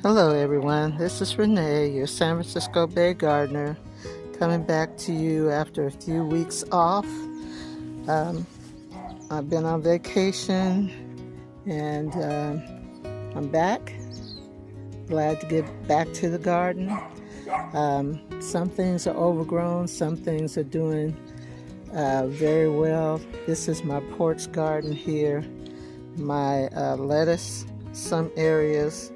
Hello everyone, this is Renee, your San Francisco Bay gardener, coming back to you after a few weeks off. I've been on vacation and I'm back. Glad to get back to the garden. Some things are overgrown, some things are doing very well. This is my porch garden here. My lettuce, some areas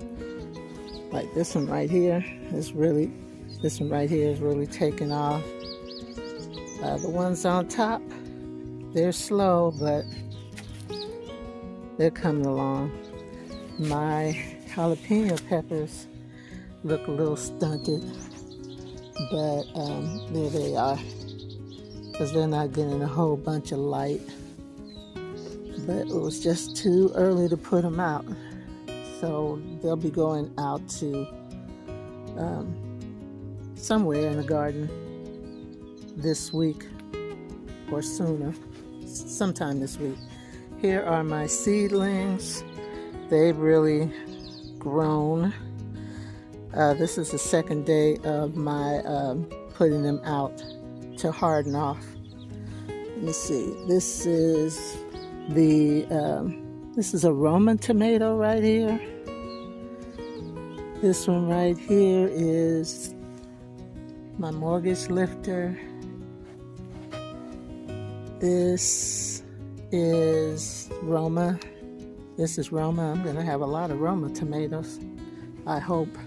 like this one right here is really taking off. The ones on top, they're slow, but they're coming along. My jalapeno peppers look a little stunted, but there they are, because they're not getting a whole bunch of light. But it was just too early to put them out. So they'll be going out to somewhere in the garden this week or sooner, sometime this week. Here are my seedlings. They've really grown. This is the second day of my putting them out to harden off. Let me see. This is a Roma tomato right here. This one right here is my mortgage lifter. This is Roma. I'm going to have a lot of Roma tomatoes, I hope.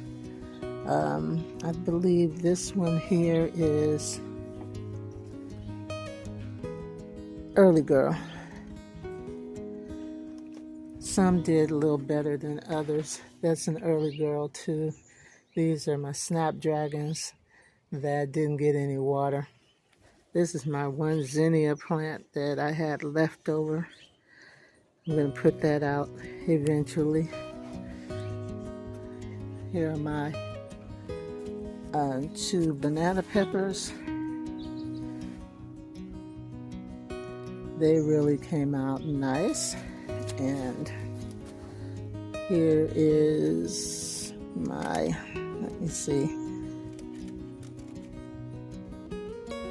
I believe this one here is Early Girl. Some did a little better than others. That's an Early Girl too. These are my snapdragons that didn't get any water. This is my one zinnia plant that I had left over. I'm going to put that out eventually. Here are my 2 banana peppers. They really came out nice. And here is my, let me see,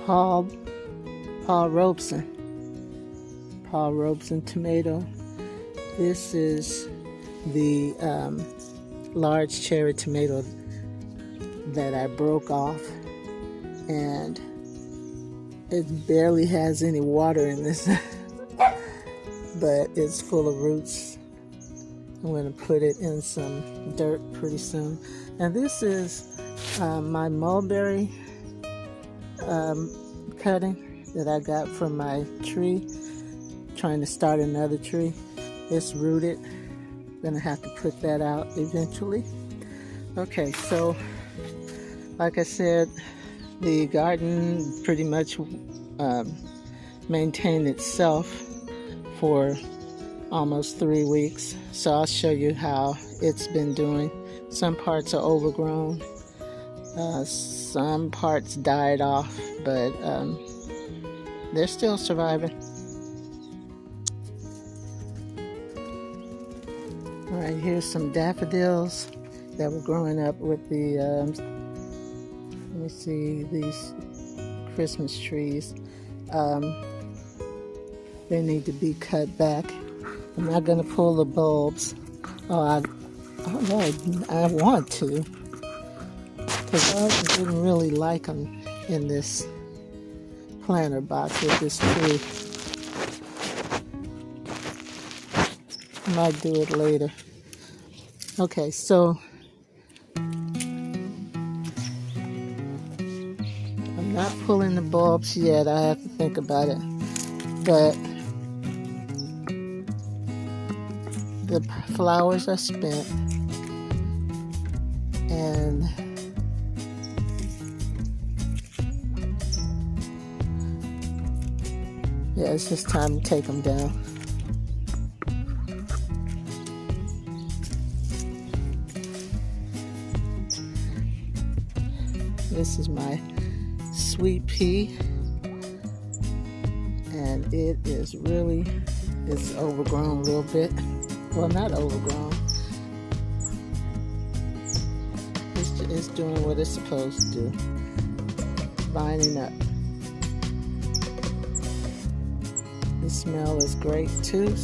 Paul Robeson tomato. This is the large cherry tomato that I broke off, and it barely has any water in this. But it's full of roots. I'm going to put it in some dirt pretty soon. And this is my mulberry cutting that I got from my tree, trying to start another tree. It's rooted. I'm going to have to put that out eventually. Okay, so like I said, the garden pretty much maintained itself for almost 3 weeks. So I'll show you how it's been doing. Some parts are overgrown. Some parts died off, but they're still surviving. All right, here's some daffodils that were growing up with the, let me see, these Christmas trees. They need to be cut back. I'm not going to pull the bulbs. I want to, because I didn't really like them in this planter box with this tree. I might do it later. Okay, so I'm not pulling the bulbs yet. I have to think about it. But the flowers are spent, and yeah, it's just time to take them down. This is my sweet pea, and it's overgrown a little bit. Well, not overgrown. is doing what it's supposed to do, lining up. The smell is great too.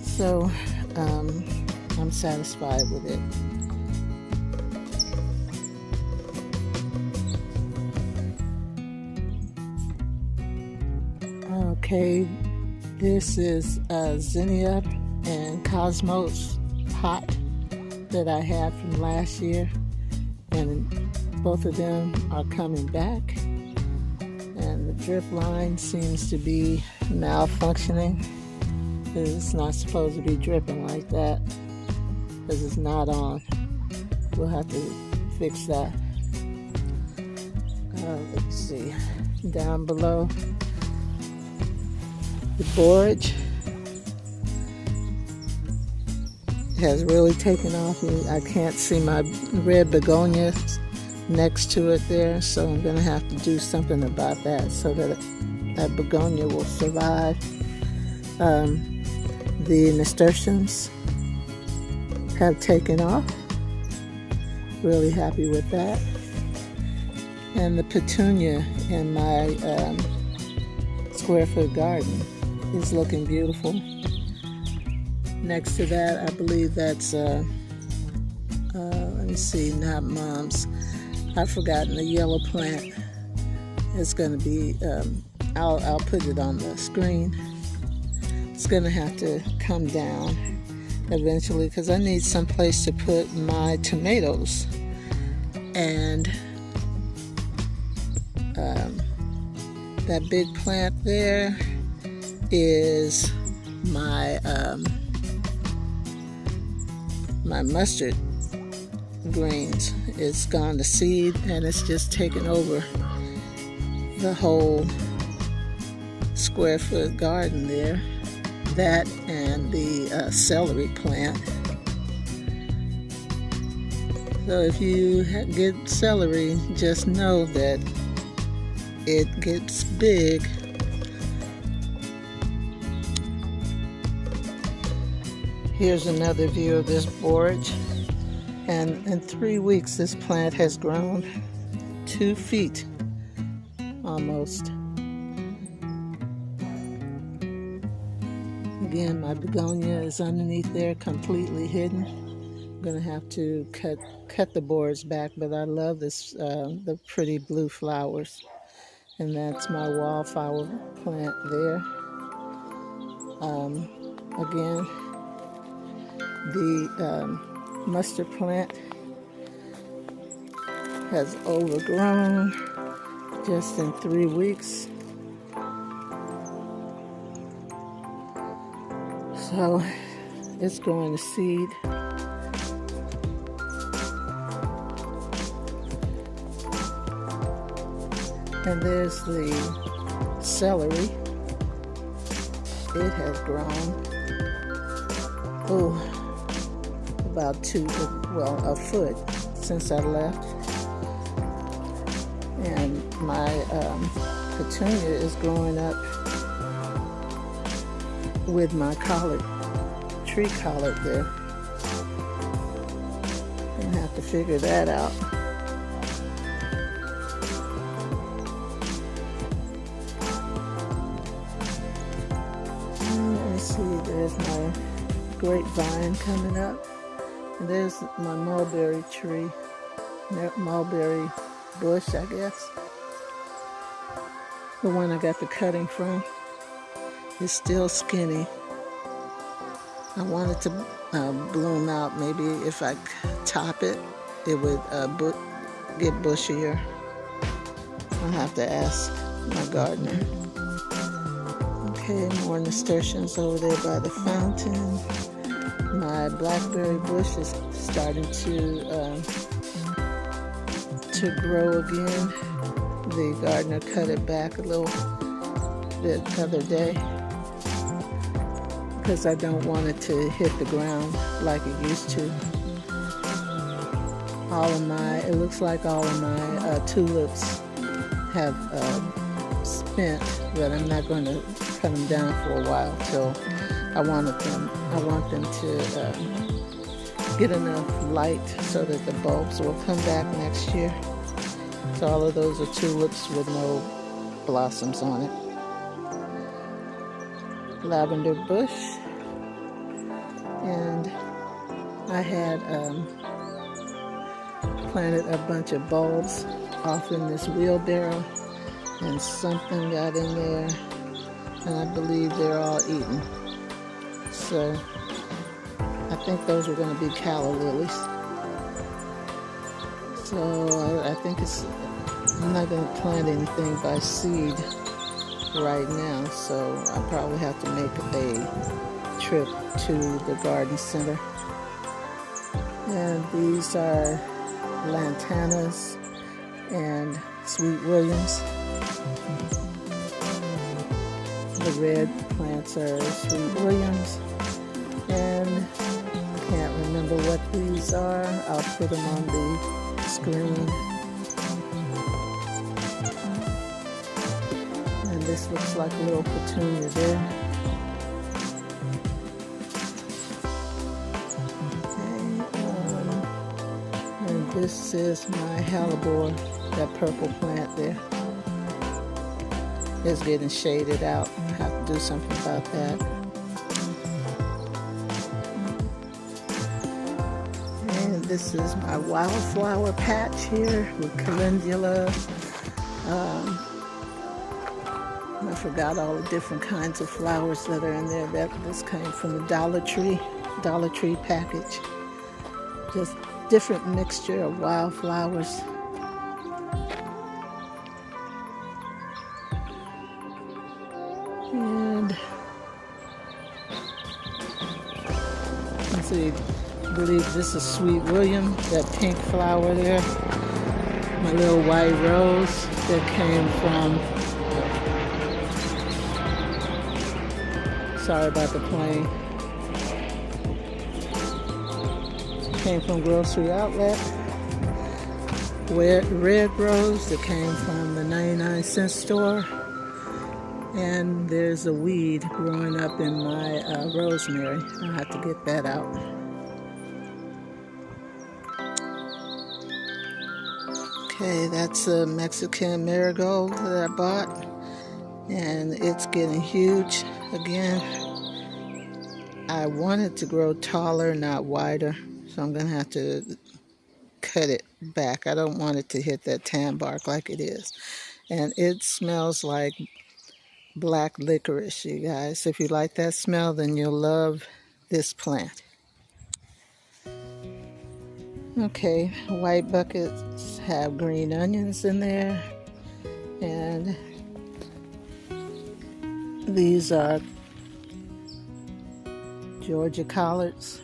So I'm satisfied with it. Okay, this is Zinnia and Cosmos pot that I had from last year, and both of them are coming back, and the drip line seems to be malfunctioning because it's not supposed to be dripping like that because it's not on. We'll have to fix that. Let's see, down below the borage has really taken off. I can't see my red begonia next to it there, so I'm gonna have to do something about that so that that begonia will survive. The nasturtiums have taken off. Really happy with that. And the petunia in my square foot garden is looking beautiful. Next to that, I believe that's let me see, not mums. I've forgotten the yellow plant. It's going to be I'll put it on the screen. It's going to have to come down eventually because I need some place to put my tomatoes. And that big plant there is my my mustard greens. It's gone to seed and it's just taken over the whole square foot garden there. That and the celery plant. So if you get celery, just know that it gets big. Here's another view of this borage, and in 3 weeks this plant has grown 2 feet almost. Again, my begonia is underneath there, completely hidden. I'm gonna have to cut the boards back, but I love this the pretty blue flowers. And that's my wallflower plant there. Again, the mustard plant has overgrown just in 3 weeks. So it's going to seed. And there's the celery. It has grown, about a foot since I left. And my petunia is growing up with my tree collard there. I'm gonna have to figure that out. Let me see, there's my grapevine coming up. And there's my mulberry tree, mulberry bush, I guess. The one I got the cutting from. It's still skinny. I want it to bloom out. Maybe if I top it, it would get bushier. I'll have to ask my gardener. Okay, more nasturtiums over there by the fountain. My blackberry bush is starting to grow again. The gardener cut it back a little bit the other day because I don't want it to hit the ground like it used to. It looks like all of my tulips have spent, but I'm not going to cut them down for a while till I want them to get enough light so that the bulbs will come back next year. So all of those are tulips with no blossoms on it. Lavender bush, and I had planted a bunch of bulbs off in this wheelbarrow, and something got in there, and I believe they're all eaten. So I think those were going to be calla lilies. So I think I'm not going to plant anything by seed right now, so I'll probably have to make a trip to the garden center. And these are lantanas and sweet williams. The red plants are sweet williams, and I can't remember what these are. I'll put them on the screen. And this looks like a little petunia there. And this is my hellebore, that purple plant there. It's getting shaded out. I have to do something about that. And this is my wildflower patch here with calendula. I forgot all the different kinds of flowers that are in there. This came from the Dollar Tree package. Just different mixture of wildflowers. And let's see, I believe this is Sweet William, that pink flower there. My little white rose that came from, sorry about the plane, came from Grocery Outlet. Red rose that came from the 99-cent store. And there's a weed growing up in my rosemary. I'll have to get that out. Okay, that's a Mexican marigold that I bought, and it's getting huge again. I want it to grow taller, not wider, so I'm gonna have to cut it back. I don't want it to hit that tan bark like it is. And it smells like black licorice, you guys. If you like that smell, then you'll love this plant. Okay, white buckets have green onions in there, and these are Georgia collards.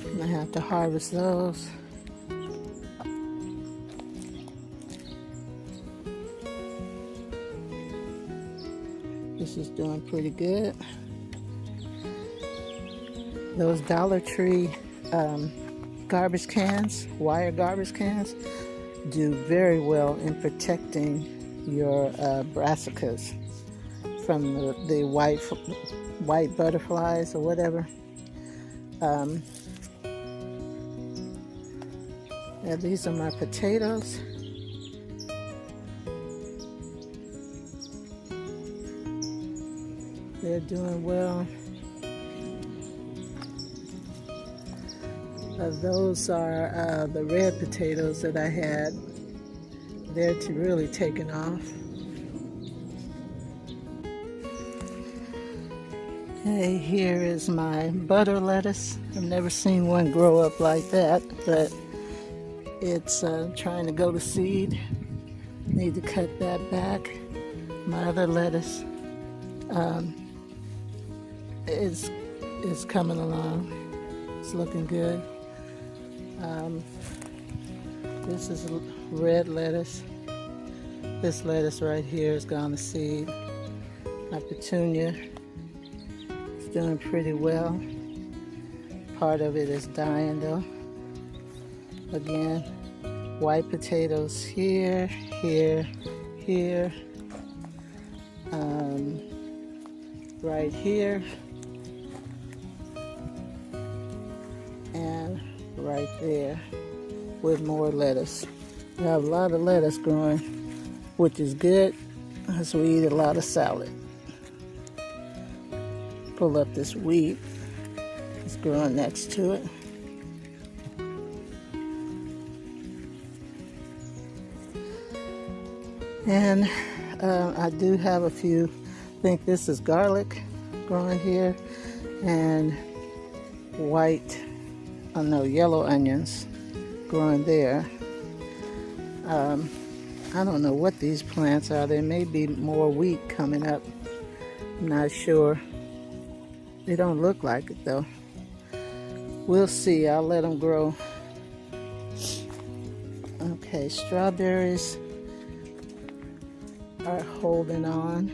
I'm gonna have to harvest those. This is doing pretty good. Those Dollar Tree garbage cans, wire garbage cans, do very well in protecting your brassicas from the white butterflies or whatever. Yeah, these are my potatoes. They're doing well. Those are the red potatoes that I had. They're really taking off. Okay, here is my butter lettuce. I've never seen one grow up like that, but it's trying to go to seed. Need to cut that back. My other lettuce is coming along. It's looking good. This is red lettuce. This lettuce right here is gone to seed. My petunia is doing pretty well. Part of it is dying though. Again, white potatoes here, here, here, right here. right there with more lettuce. We have a lot of lettuce growing, which is good as we eat a lot of salad. Pull up this wheat. It's growing next to it. And I do have a few, I think this is garlic growing here, and yellow onions growing there. I don't know what these plants are. There may be more wheat coming up. I'm not sure. They don't look like it though. We'll see. I'll let them grow. Okay, strawberries are holding on,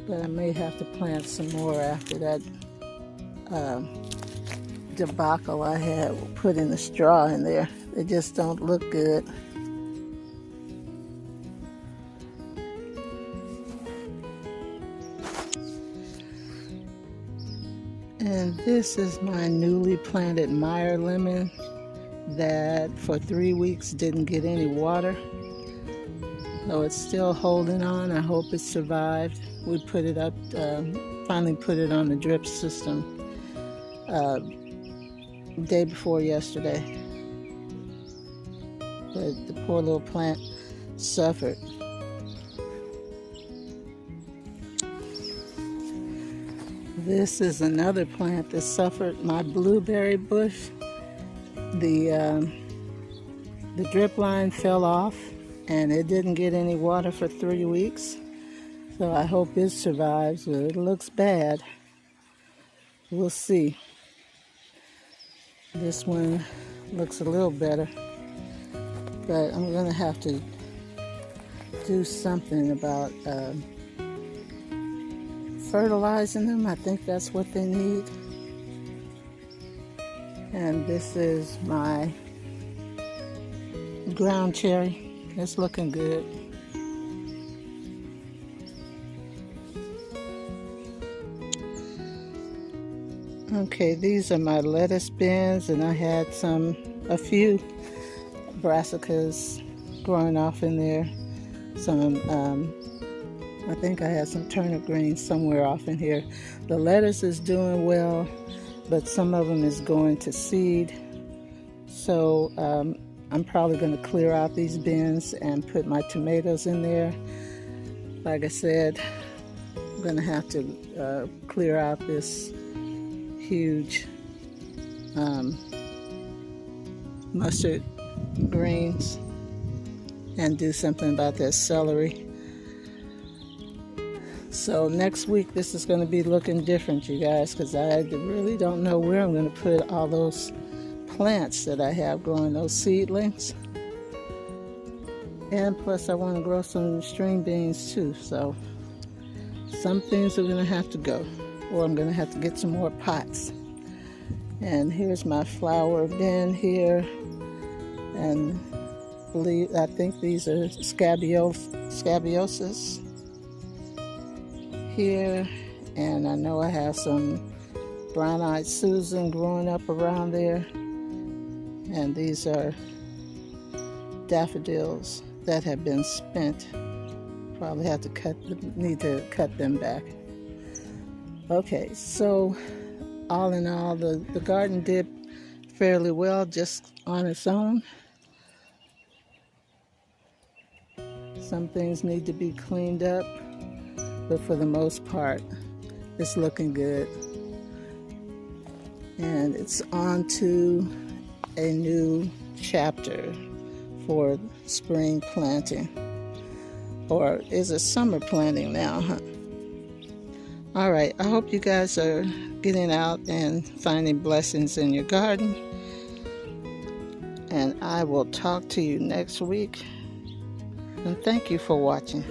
but I may have to plant some more after that debacle I had putting the straw in there. They just don't look good. And this is my newly planted Meyer lemon that for 3 weeks didn't get any water. So it's still holding on. I hope it survived. We put it up, finally put it on the drip system day before yesterday. But the poor little plant suffered. This is another plant that suffered. My blueberry bush, the drip line fell off and it didn't get any water for 3 weeks. So I hope it survives, but it looks bad. We'll see. This one looks a little better, but I'm gonna have to do something about fertilizing them. I think that's what they need. And this is my ground cherry. It's looking good. Okay, these are my lettuce bins, and I had a few brassicas growing off in there. I think I had some turnip greens somewhere off in here. The lettuce is doing well, but some of them is going to seed. So I'm probably going to clear out these bins and put my tomatoes in there. Like I said, I'm going to have to clear out this huge mustard greens and do something about that celery. So next week this is going to be looking different, you guys, because I really don't know where I'm going to put all those plants that I have growing, those seedlings. And plus I want to grow some string beans too, so some things are going to have to go, or I'm going to have to get some more pots. And here's my flower bin here, and I think these are scabiosas here, and I know I have some brown-eyed Susan growing up around there, and these are daffodils that have been spent. Probably have to need to cut them back. Okay, so all in all, the garden did fairly well just on its own. Some things need to be cleaned up, but for the most part, it's looking good. And it's on to a new chapter for spring planting. Or is it summer planting now, huh? All right, I hope you guys are getting out and finding blessings in your garden. And I will talk to you next week. And thank you for watching.